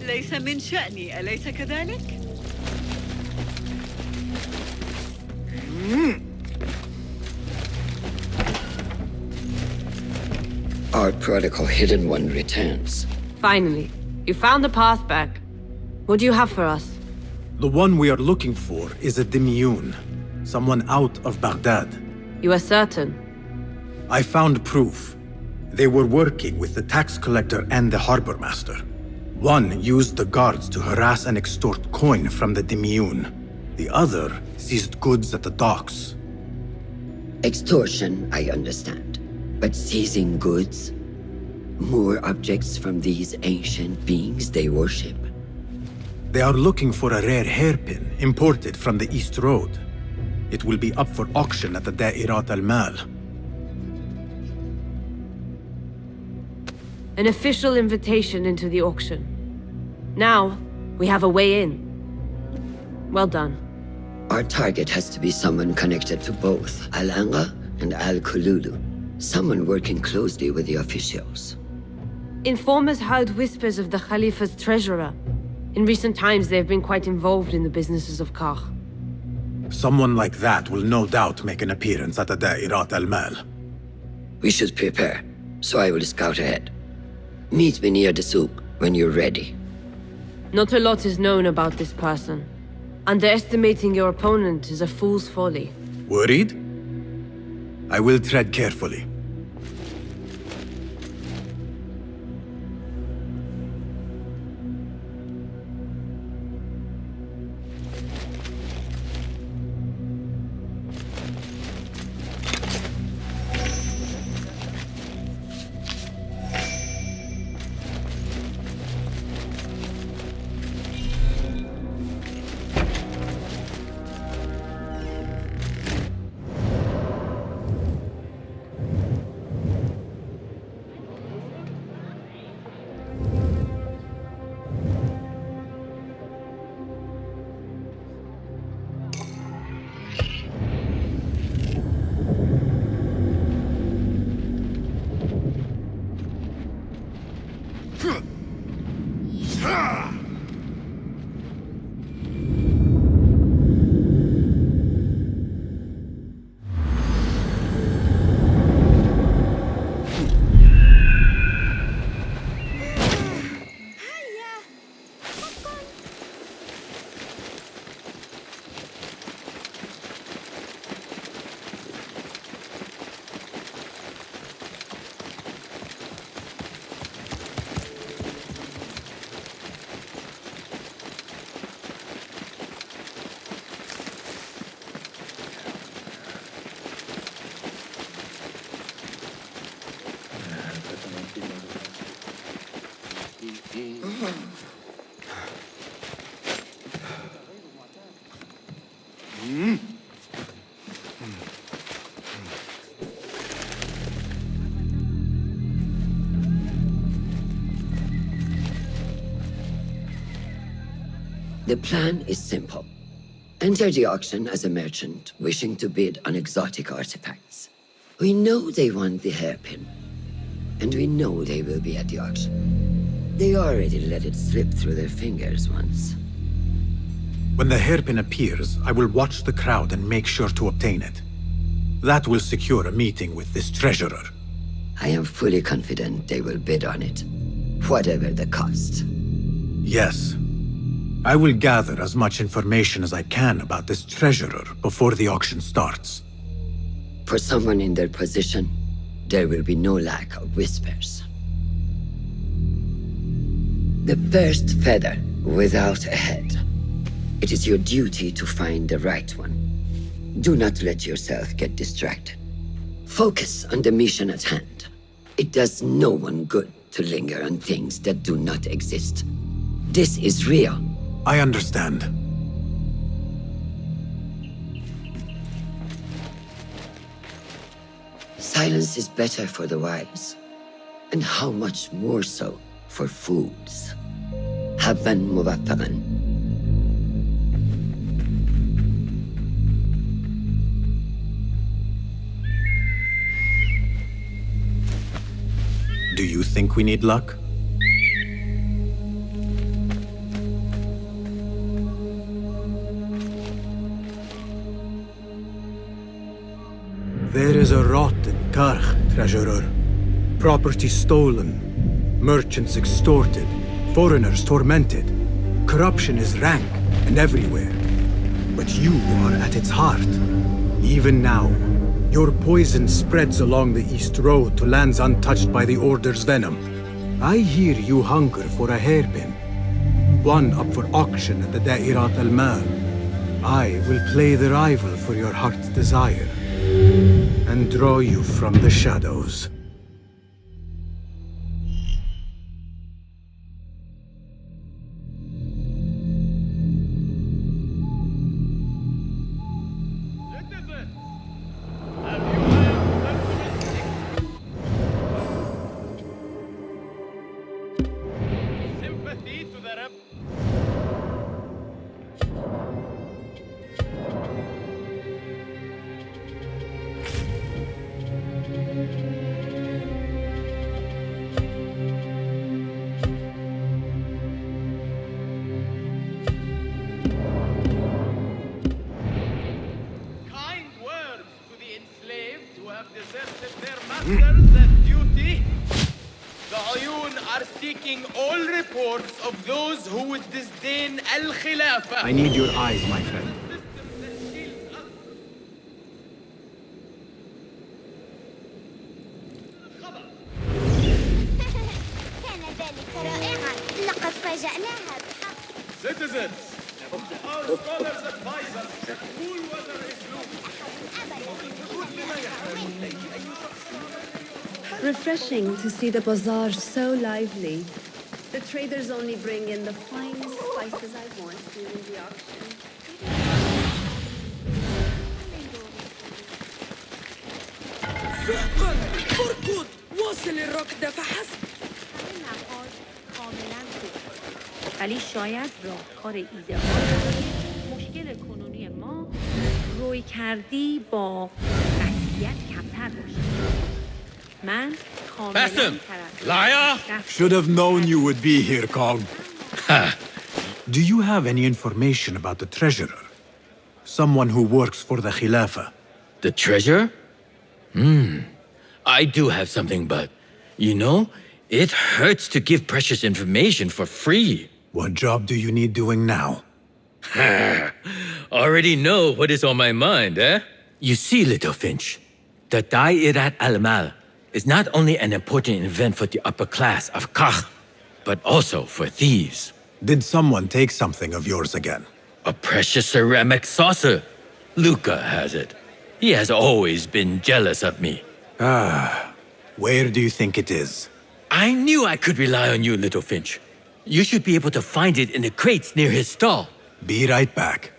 ليس من شأني، أليس كذلك؟ Our protocol hidden one returns. Finally, you found the path back. What do you have for us? The one we are looking for is a Dimiyun, someone out of Baghdad. You are certain? I found proof. They were working with the tax collector and the harbor master. One used the guards to harass and extort coin from the Dimiyun. The other seized goods at the docks. Extortion, I understand. But seizing goods? More objects from these ancient beings they worship? They are looking for a rare hairpin imported from the East Road. It will be up for auction at the Da'irat al-Mal. An official invitation into the auction. Now, we have a way in. Well done. Our target has to be someone connected to both Al-Anga and Al-Kululu. Someone working closely with the officials. Informers heard whispers of the Khalifa's treasurer. In recent times, they have been quite involved in the businesses of Kar. Someone like that will no doubt make an appearance at the Da'irat al-Mal. We should prepare, so I will scout ahead. Meet me near the souk when you're ready. Not a lot is known about this person. Underestimating your opponent is a fool's folly. Worried? I will tread carefully. The plan is simple. Enter the auction as a merchant wishing to bid on exotic artifacts. We know they want the hairpin, and we know they will be at the auction. They already let it slip through their fingers once. When the hairpin appears, I will watch the crowd and make sure to obtain it. That will secure a meeting with this treasurer. I am fully confident they will bid on it, whatever the cost. Yes. I will gather as much information as I can about this treasurer before the auction starts. For someone in their position, there will be no lack of whispers. The first feather without a head. It is your duty to find the right one. Do not let yourself get distracted. Focus on the mission at hand. It does no one good to linger on things that do not exist. This is real. I understand. Silence is better for the wise, and how much more so for fools. Habban muwaffaqan. Do you think we need luck? There is a rot in Karch, treasurer. Property stolen, merchants extorted, foreigners tormented. Corruption is rank and everywhere. But you are at its heart. Even now, your poison spreads along the East Road to lands untouched by the Order's venom. I hear you hunger for a hairpin. One up for auction at the Da'irat al-Mal. I will play the rival for your heart's desire and draw you from the shadows. I need your eyes, my friend. كان ذلك رائعا. لقد فاجأناها بحق. Citizens, our scholars advise us that cool weather is Refreshing to see the bazaar so lively. The traders only bring in the finest spices I want during the auction. سحقا اركض واصل الركض فحسب. ولی شاید راهکار ایدئال برای مشکل کنونی ما روی کردی با قطعیت کمتر باشه. من Basim! Liar! Should have known you would be here, Kong. Do you have any information about the treasurer? Someone who works for the Khilafah. The treasure? I do have something, but, you know, it hurts to give precious information for free. What job do you need doing now? Already know what is on my mind, eh? You see, Little Finch, the Da'irat al-Mal is not only an important event for the upper class of Kach, but also for thieves. Did someone take something of yours again? A precious ceramic saucer. Luca has it. He has always been jealous of me. Where do you think it is? I knew I could rely on you, Little Finch. You should be able to find it in the crates near his stall. Be right back.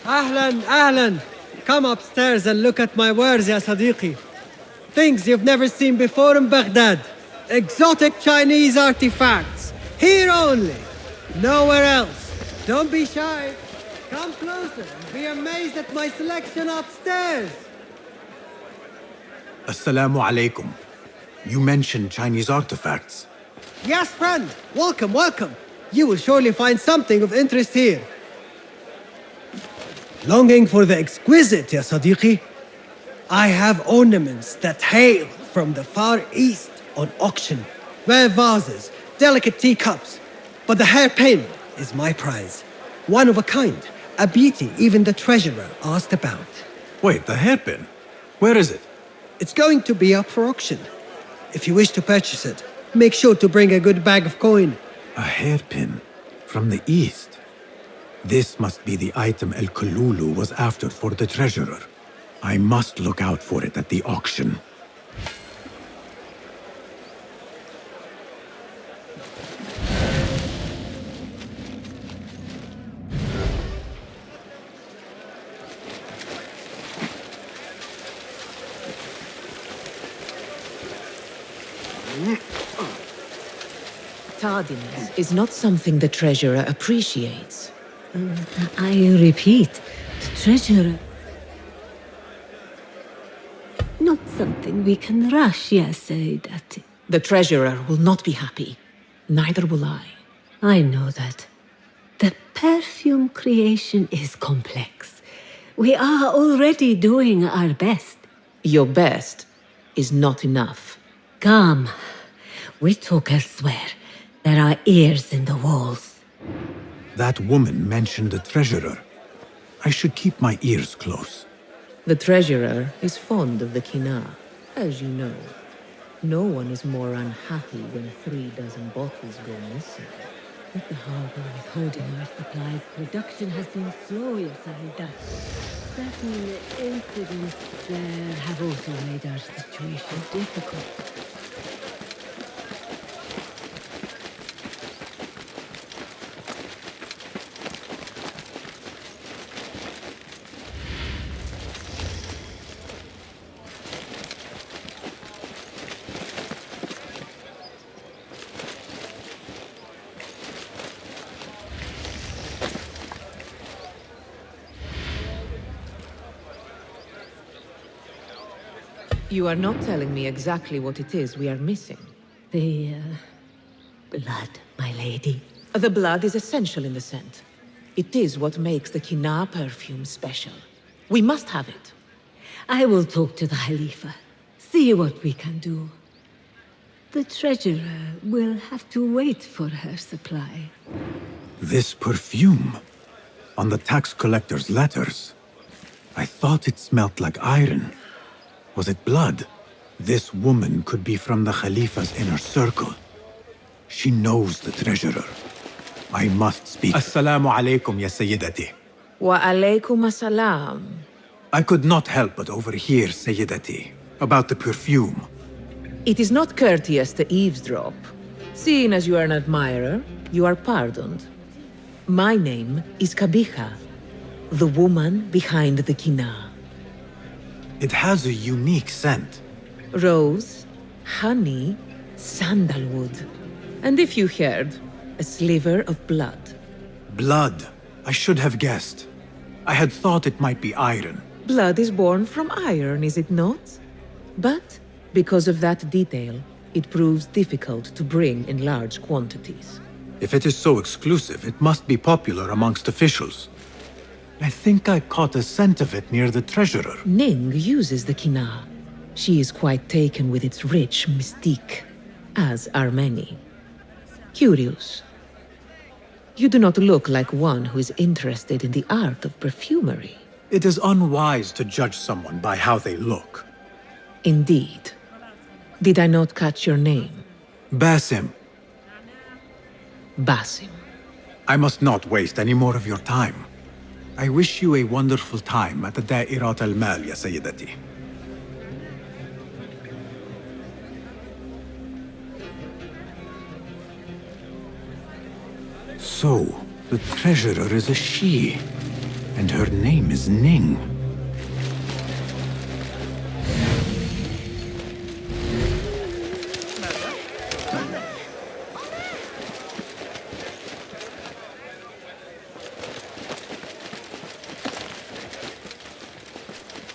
Ahlan, ahlan. Come upstairs and look at my wares, ya Sadiqi. Things you've never seen before in Baghdad. Exotic Chinese artifacts. Here only. Nowhere else. Don't be shy. Come closer and be amazed at my selection upstairs. Assalamu alaikum. You mentioned Chinese artifacts. Yes, friend. Welcome, welcome. You will surely find something of interest here. Longing for the exquisite, ya Sadiqi? I have ornaments that hail from the Far East on auction. Rare vases, delicate teacups. But the hairpin is my prize. One of a kind. A beauty even the treasurer asked about. Wait, the hairpin? Where is it? It's going to be up for auction. If you wish to purchase it, make sure to bring a good bag of coin. A hairpin from the East. This must be the item El Kululu was after for the treasurer. I must look out for it at the auction. Tardiness is not something the treasurer appreciates. I repeat, the treasure. Not something we can rush, yes, Saidati. The treasurer will not be happy. Neither will I. I know that. The perfume creation is complex. We are already doing our best. Your best is not enough. Come. We talk elsewhere. There are ears in the walls. That woman mentioned the treasurer. I should keep my ears close. The treasurer is fond of the Kina, as you know. No one is more unhappy when 3 dozen bottles go missing. With the harbor withholding our supplies, production has been slow, yes, certain incidents there have also made our situation difficult. You are not telling me exactly what it is we are missing. The, blood, my lady. The blood is essential in the scent. It is what makes the Kina perfume special. We must have it. I will talk to the Khalifa. See what we can do. The treasurer will have to wait for her supply. This perfume. On the tax collector's letters. I thought it smelt like iron. Was it blood? This woman could be from the Khalifa's inner circle. She knows the treasurer. I must speak. Assalamu alaikum, ya Sayyidati. Wa alaykum assalam. I could not help but overhear, Sayyidati, about the perfume. It is not courteous to eavesdrop. Seeing as you are an admirer, you are pardoned. My name is Kabiha, the woman behind the Kina. It has a unique scent. Rose, honey, sandalwood. And if you heard, a sliver of blood. Blood. I should have guessed. I had thought it might be iron. Blood is born from iron, is it not? But because of that detail, it proves difficult to bring in large quantities. If it is so exclusive, it must be popular amongst officials. I think I caught a scent of it near the treasurer. Ning uses the Kina. She is quite taken with its rich mystique, as are many. Curious. You do not look like one who is interested in the art of perfumery. It is unwise to judge someone by how they look. Indeed. Did I not catch your name? Basim. Basim. I must not waste any more of your time. I wish you a wonderful time at the Da'irat al-Mal, ya Sayyidati. So, the treasurer is a she, and her name is Ning.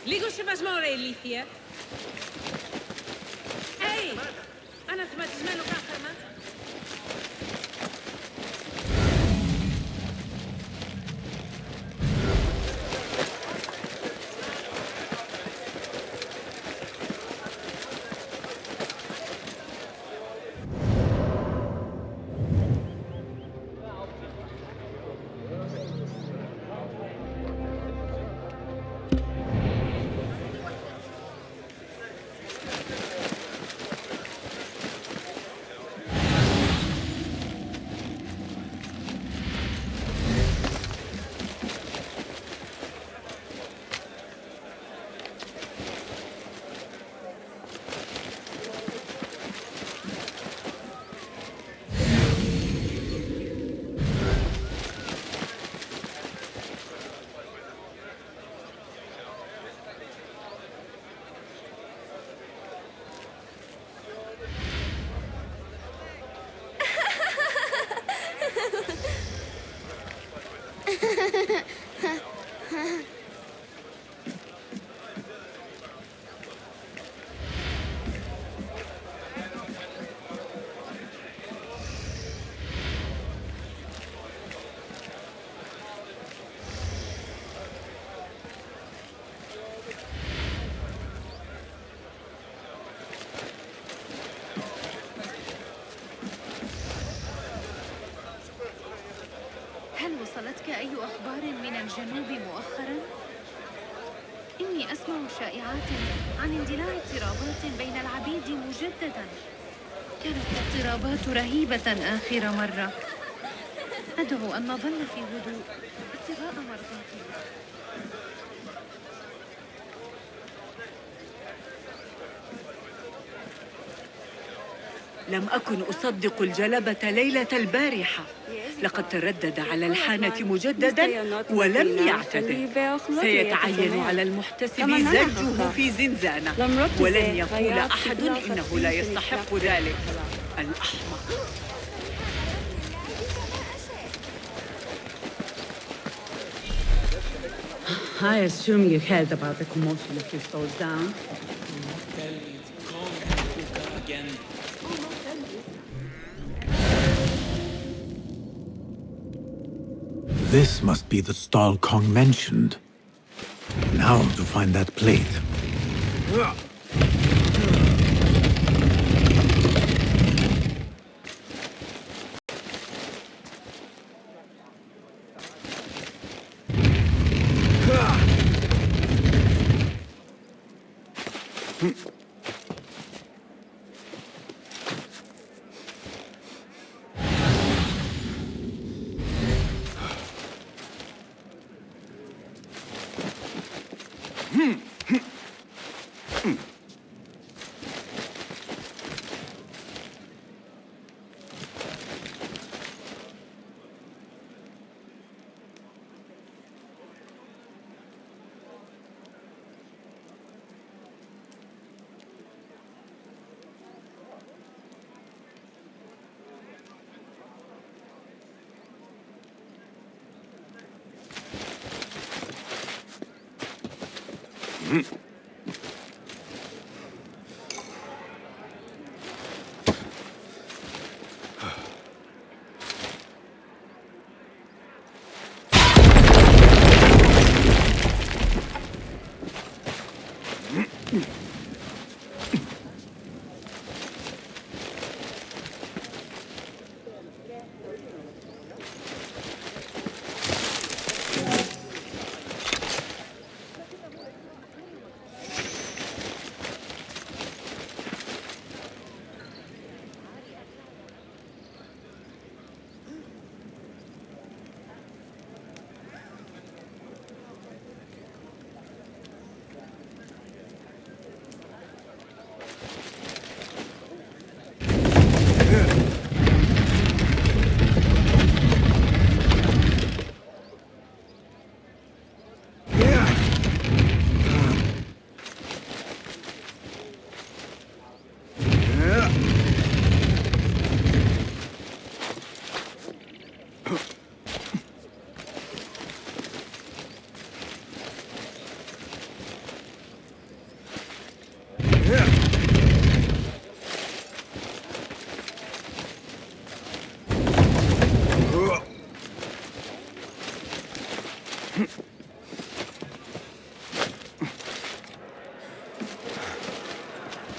Λίγο σεβασμό, ρε ηλίθεια. Αναθυματισμένο κάθαρμα. الجنوب مؤخرا؟ إني أسمع شائعات عن اندلاع اضطرابات بين العبيد مجددا. كانت الاضطرابات رهيبة آخر مرة. أدعو أن نظل في هدوء ابتغاء مرضاتي. لم أكن أصدق الجلبة ليلة البارحة. لقد تردد على الحانة مجددا ولم يعتذر. سيتعين على المحتسب زجه في زنزانة، ولن يقول أحد إنه لا يستحق ذلك. الأحمق. I assume you heard about the commotion a few stalls down. This must be the stall Kong mentioned. Now to find that plate.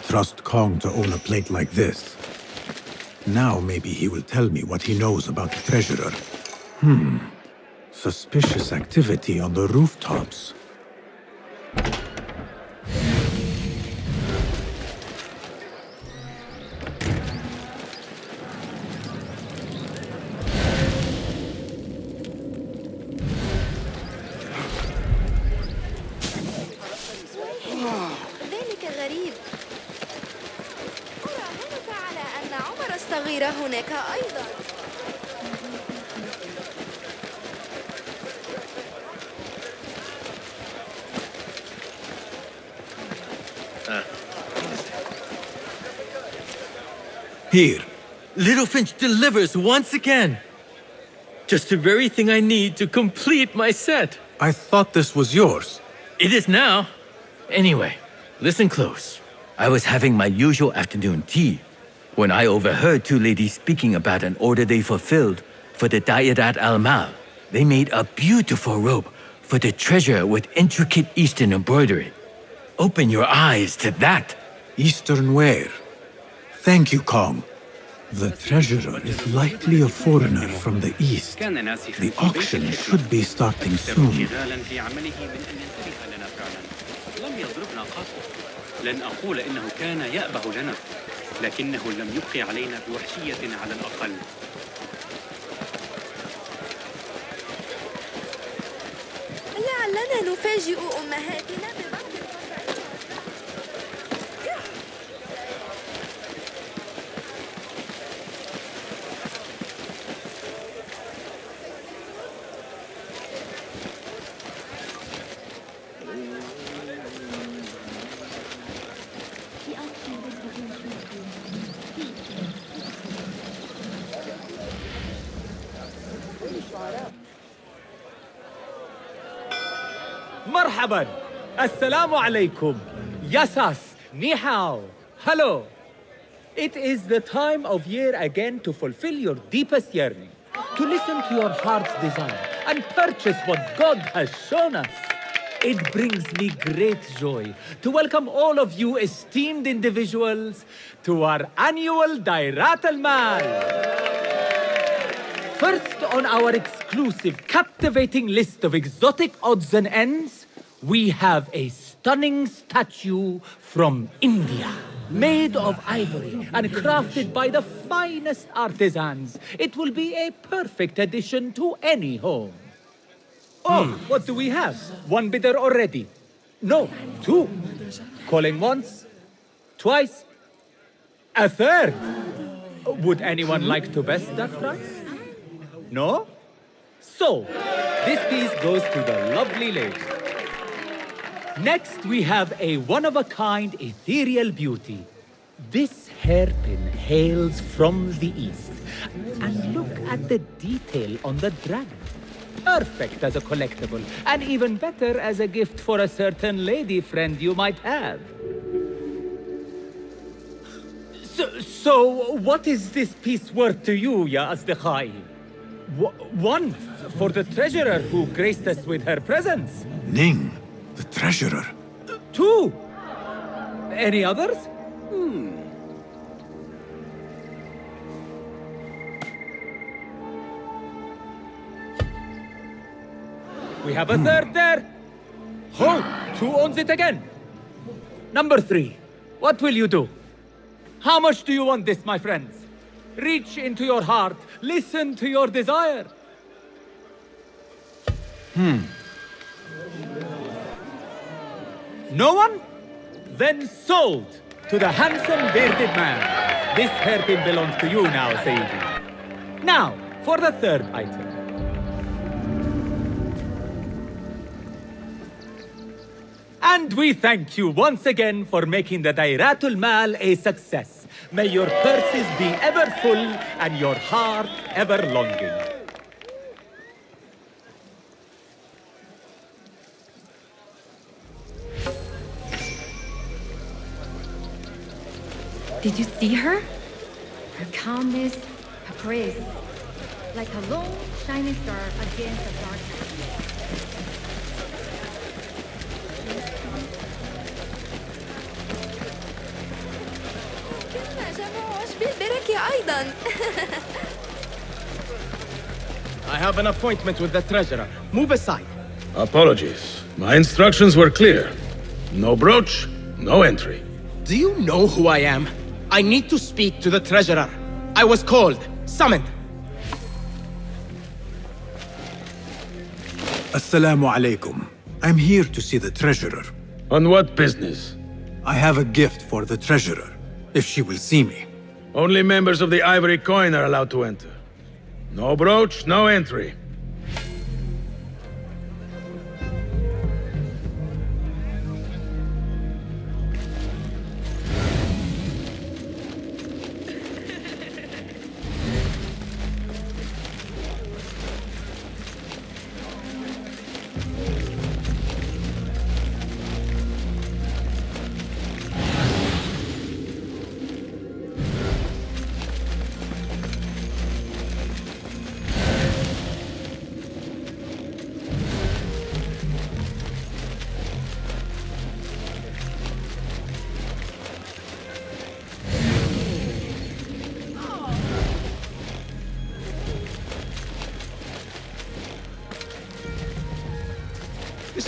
Trust Kong to own a plate like this. Now maybe he will tell me what he knows about the treasurer. Suspicious activity on the rooftops. ذلك غريب. أراهنك على أن عمر الصغير هناك أيضا. Here. Little Finch delivers once again. Just the very thing I need to complete my set. I thought this was yours. It is now. Anyway, listen close. I was having my usual afternoon tea when I overheard two ladies speaking about an order they fulfilled for the Da'irat al-Mal. They made a beautiful robe for the treasure with intricate Eastern embroidery. Open your eyes to that. Eastern wear. Thank you, Kong. The treasurer is likely a foreigner from the east. The auction should be starting soon. لن أقول إنه كان يأبه لنا، لكنه لم يبقي علينا بوحشية على الأقل. لعلنا نفاجئ أمهاتنا ببعض مرحبا السلام عليكم Yasas Ni hao Hello It is the time of year again to fulfill your deepest yearning, to listen to your heart's desire and purchase what God has shown us. It brings me great joy to welcome all of you esteemed individuals to our annual Dairat al-Mal. First on our exclusive, captivating list of exotic odds and ends, we have a stunning statue from India. Made of ivory and crafted by the finest artisans, it will be a perfect addition to any home. Oh, what do we have? One bidder already? No, two. Calling once, twice, a third. Would anyone like to best that price? No? So, this piece goes to the lovely lady. Next, we have a one-of-a-kind ethereal beauty. This hairpin hails from the east. And look at the detail on the dragon. Perfect as a collectible, and even better as a gift for a certain lady friend you might have. So what is this piece worth to you, Ya Asdiqai? One, for the treasurer who graced us with her presence. Ning, the treasurer. Two. Any others? We have a third there. Oh, who owns it again? Number three. What will you do? How much do you want this, my friends? Reach into your heart. Listen to your desire. No one? Then sold to the handsome bearded man. This hairpin belongs to you now, Sayyidi. Now, for the third item. And we thank you once again for making the Dairatul Mal a success. May your purses be ever full and your heart ever longing. Did you see her? Her calmness, her grace, like a long, shining star against the darkness. I have an appointment with the treasurer. Move aside. Apologies. My instructions were clear. No brooch, no entry. Do you know who I am? I need to speak to the treasurer. I was called, summoned. Assalamu alaikum. I'm here to see the treasurer. On what business? I have a gift for the treasurer, if she will see me. Only members of the Ivory Coin are allowed to enter. No brooch, no entry.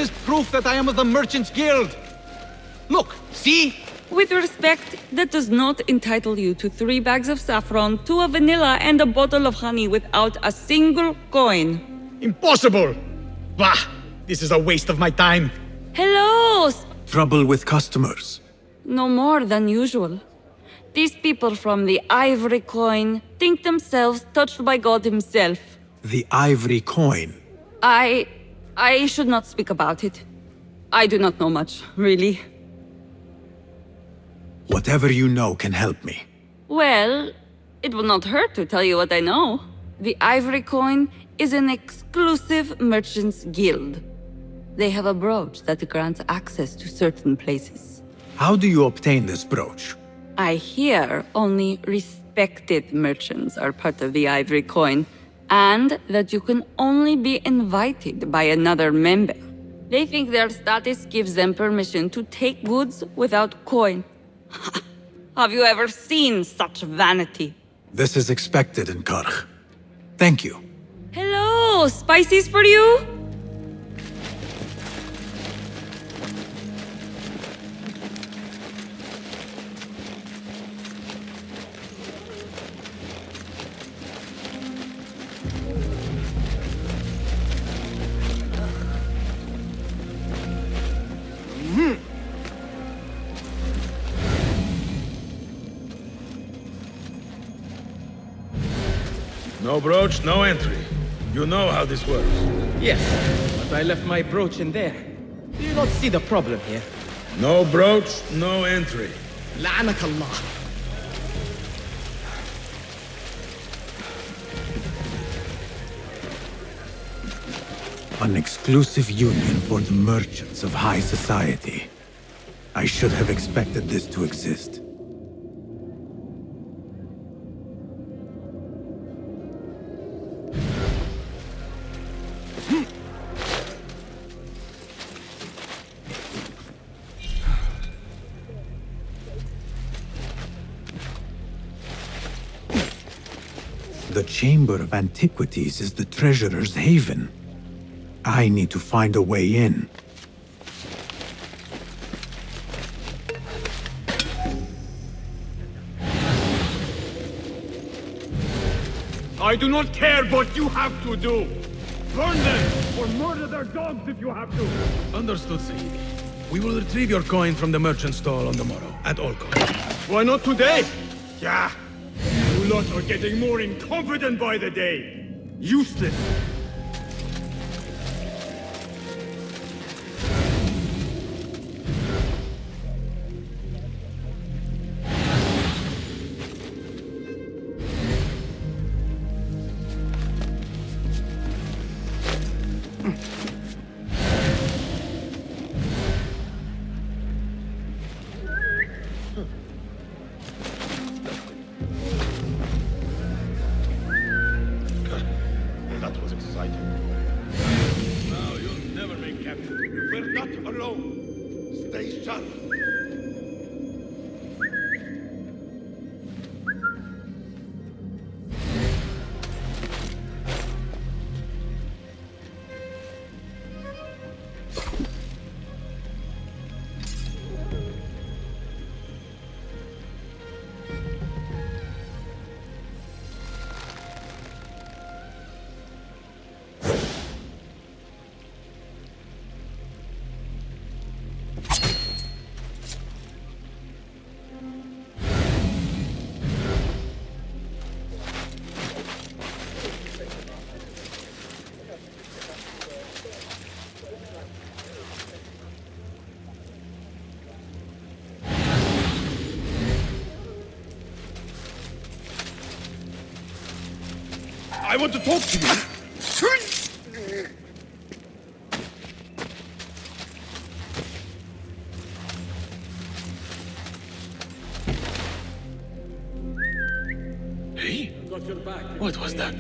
is proof that I am of the Merchants Guild. Look, see? With respect, that does not entitle you to 3 bags of saffron, 2 of vanilla, and a bottle of honey without a single coin. Impossible! Bah! This is a waste of my time. Hello! Trouble with customers. No more than usual. These people from the Ivory Coin think themselves touched by God himself. The ivory coin. I should not speak about it. I do not know much, really. Whatever you know can help me. Well, it will not hurt to tell you what I know. The Ivory Coin is an exclusive merchants guild. They have a brooch that grants access to certain places. How do you obtain this brooch? I hear only respected merchants are part of the Ivory Coin, and that you can only be invited by another member. They think their status gives them permission to take goods without coin. Have you ever seen such vanity? This is expected in Karch. Thank you. Hello, spices for you? No brooch, no entry. You know how this works. Yes, but I left my brooch in there. Do you not see the problem here? No brooch, no entry. لعنك الله. An exclusive union for the merchants of high society. I should have expected this to exist. The Chamber of Antiquities is the treasurer's haven. I need to find a way in. I do not care what you have to do. Burn them or murder their dogs if you have to. Understood, Saidi. We will retrieve your coin from the merchant stall on the morrow, at all costs. Why not today? Yeah. You lot are getting more incompetent by the day. Useless. That was exciting. Now you'll never make captain. We're not alone. Stay shut. I want to talk to you. Hey? What was that?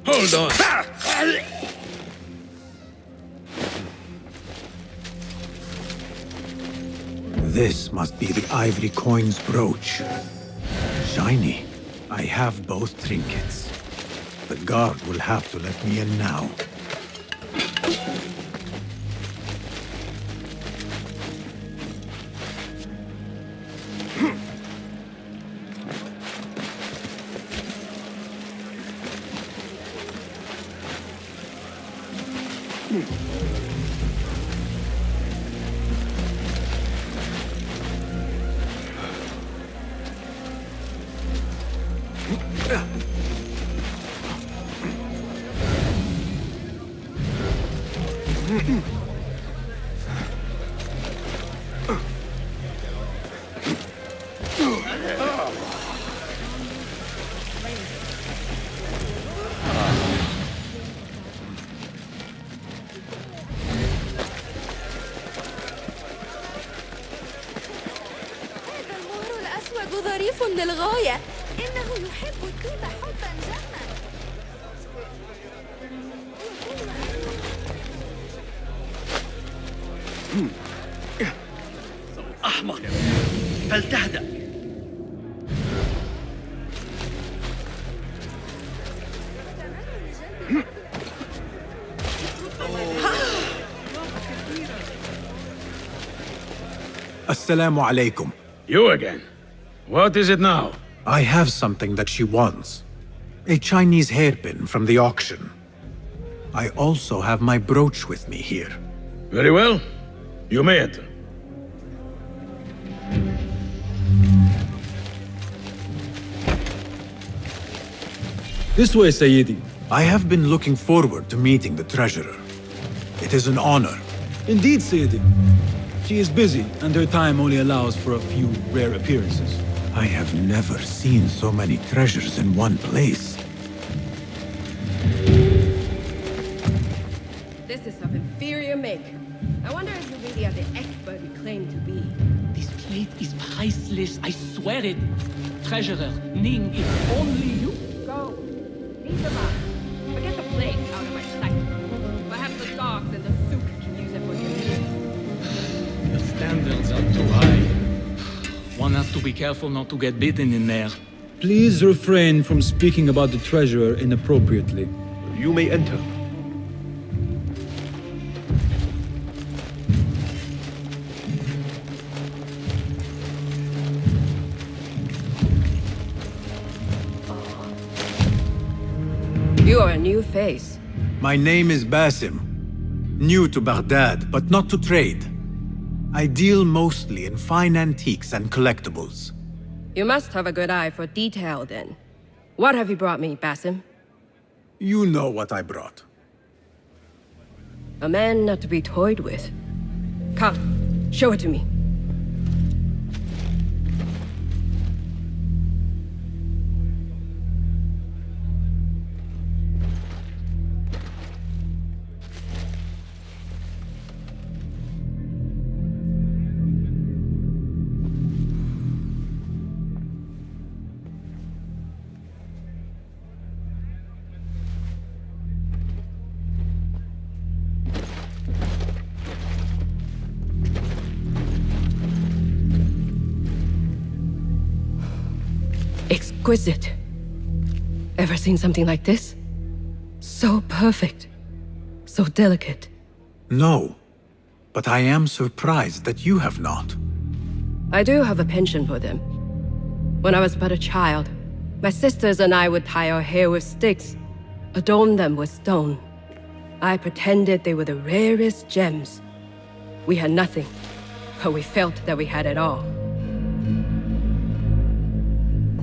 Hold on. This must be the Ivory Coin's brooch. Shiny. I have both trinkets. The guard will have to let me in now. ظريف للغاية. إنه يحب الطيب حبا جما. أحمق، فلتهدأ. Assalamu alaikum. You again. What is it now? I have something that she wants. A Chinese hairpin from the auction. I also have my brooch with me here. Very well. You may enter. This way, Sayyidi. I have been looking forward to meeting the treasurer. It is an honor. Indeed, Sayyidi. She is busy, and her time only allows for a few rare appearances. I have never seen so many treasures in one place. This is of inferior make. I wonder if you really are the expert you claim to be. This plate is priceless, I swear it. Treasurer, Ning, if only you... Go. Leave them out. But get the plague out of my sight. Perhaps the dogs and the souk can use it for convenience. Your standards are too high. One has to be careful not to get bitten in there. Please refrain from speaking about the treasurer inappropriately. You may enter. You are a new face. My name is Basim. New to Baghdad, but not to trade. I deal mostly in fine antiques and collectibles. You must have a good eye for detail, then. What have you brought me, Basim? You know what I brought. A man not to be toyed with. Come, show it to me. Exquisite. Ever seen something like this? So perfect. So delicate. No. But I am surprised that you have not. I do have a penchant for them. When I was but a child, my sisters and I would tie our hair with sticks, adorn them with stone. I pretended they were the rarest gems. We had nothing, but we felt that we had it all.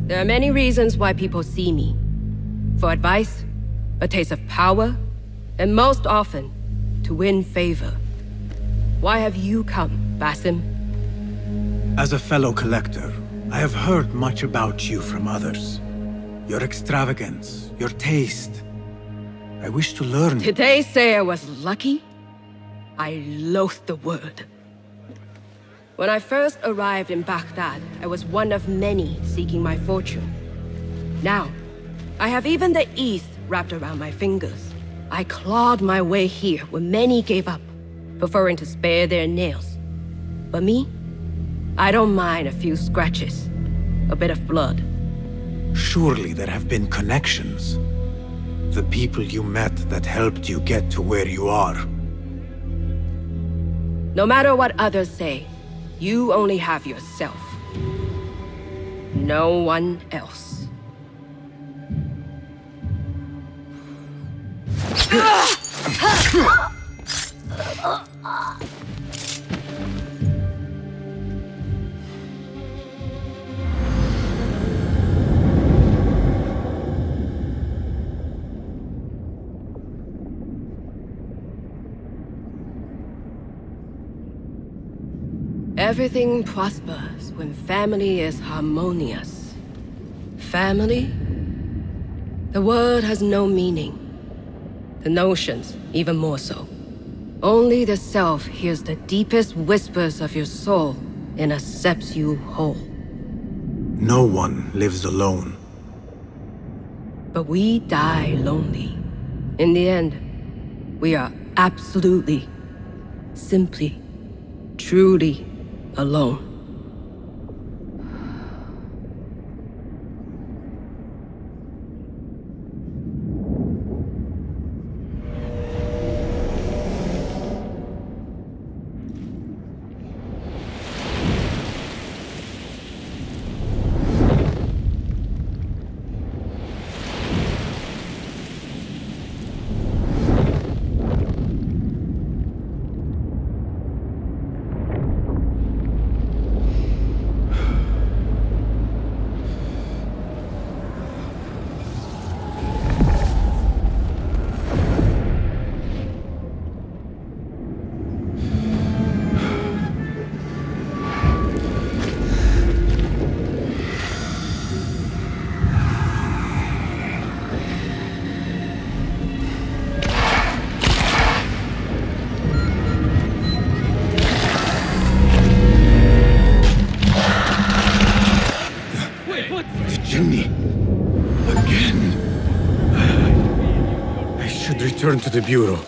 There are many reasons why people see me. For advice, a taste of power, and most often, to win favor. Why have you come, Basim? As a fellow collector, I have heard much about you from others. Your extravagance, your taste. I wish to learn. Did they say I was lucky? I loathe the word. When I first arrived in Baghdad, I was one of many seeking my fortune. Now, I have even the East wrapped around my fingers. I clawed my way here when many gave up, preferring to spare their nails. But me? I don't mind a few scratches, a bit of blood. Surely there have been connections. The people you met that helped you get to where you are. No matter what others say, you only have yourself. No one else. Everything prospers when family is harmonious. Family? The word has no meaning. The notions, even more so. Only the self hears the deepest whispers of your soul and accepts you whole. No one lives alone. But we die lonely. In the end, we are absolutely, simply, truly alone. Return to the Bureau.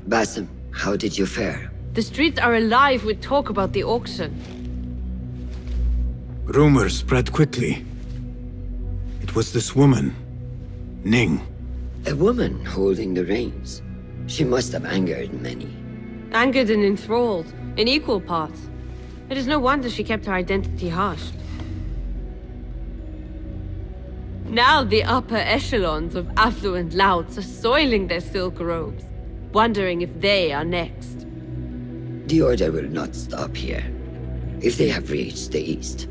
Basim, how did you fare? The streets are alive with talk about the auction. Rumors spread quickly. It was this woman, Ning. A woman holding the reins. She must have angered many. Angered and enthralled, in equal parts. It is no wonder she kept her identity hushed. Now the upper echelons of affluent louts are soiling their silk robes, wondering if they are next. The Order will not stop here. If they have reached the east,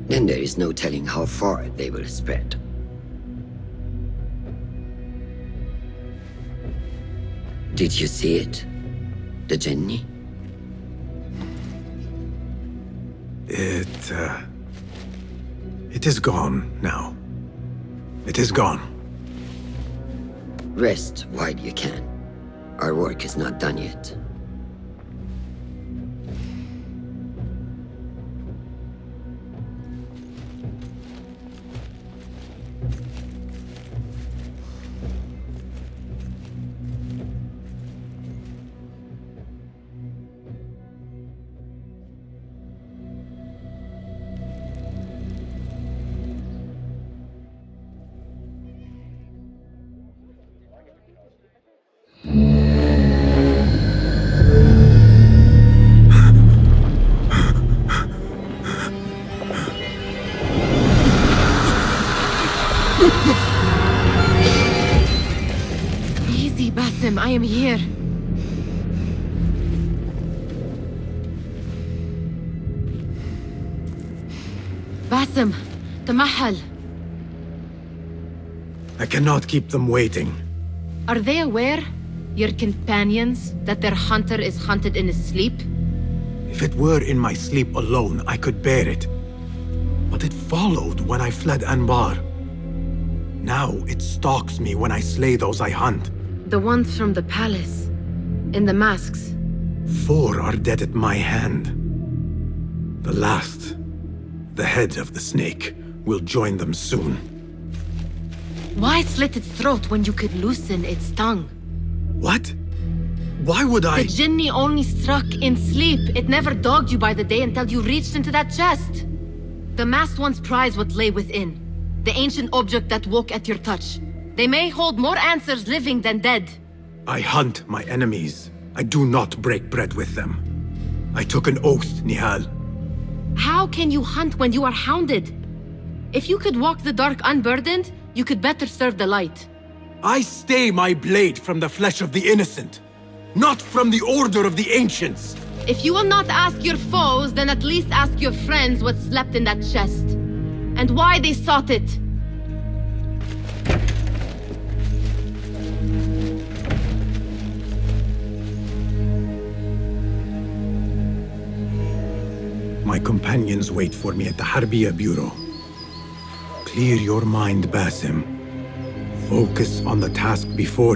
then there is no telling how far they will spread. Did you see it? The Jinni? It is gone now. It is gone. Rest while you can. Our work is not done yet. Easy, Basim. I am here. Basim, تمهل. I cannot keep them waiting. Are they aware, your companions, that their hunter is hunted in his sleep? If it were in my sleep alone, I could bear it. But it followed when I fled Anbar. Now it stalks me when I slay those I hunt. The ones from the palace, in the masks. 4 are dead at my hand. The last, the head of the snake, will join them soon. Why slit its throat when you could loosen its tongue? What? Why would I? The Jinni only struck in sleep. It never dogged you by the day until you reached into that chest. The masked ones prize what lay within. The ancient object that woke at your touch. They may hold more answers living than dead. I hunt my enemies. I do not break bread with them. I took an oath, Nihal. How can you hunt when you are hounded? If you could walk the dark unburdened, you could better serve the light. I stay my blade from the flesh of the innocent, not from the order of the ancients. If you will not ask your foes, then at least ask your friends what slept in that chest. And why they sought it. My companions wait for me at the Harbiya Bureau. Clear your mind, Basim. Focus on the task before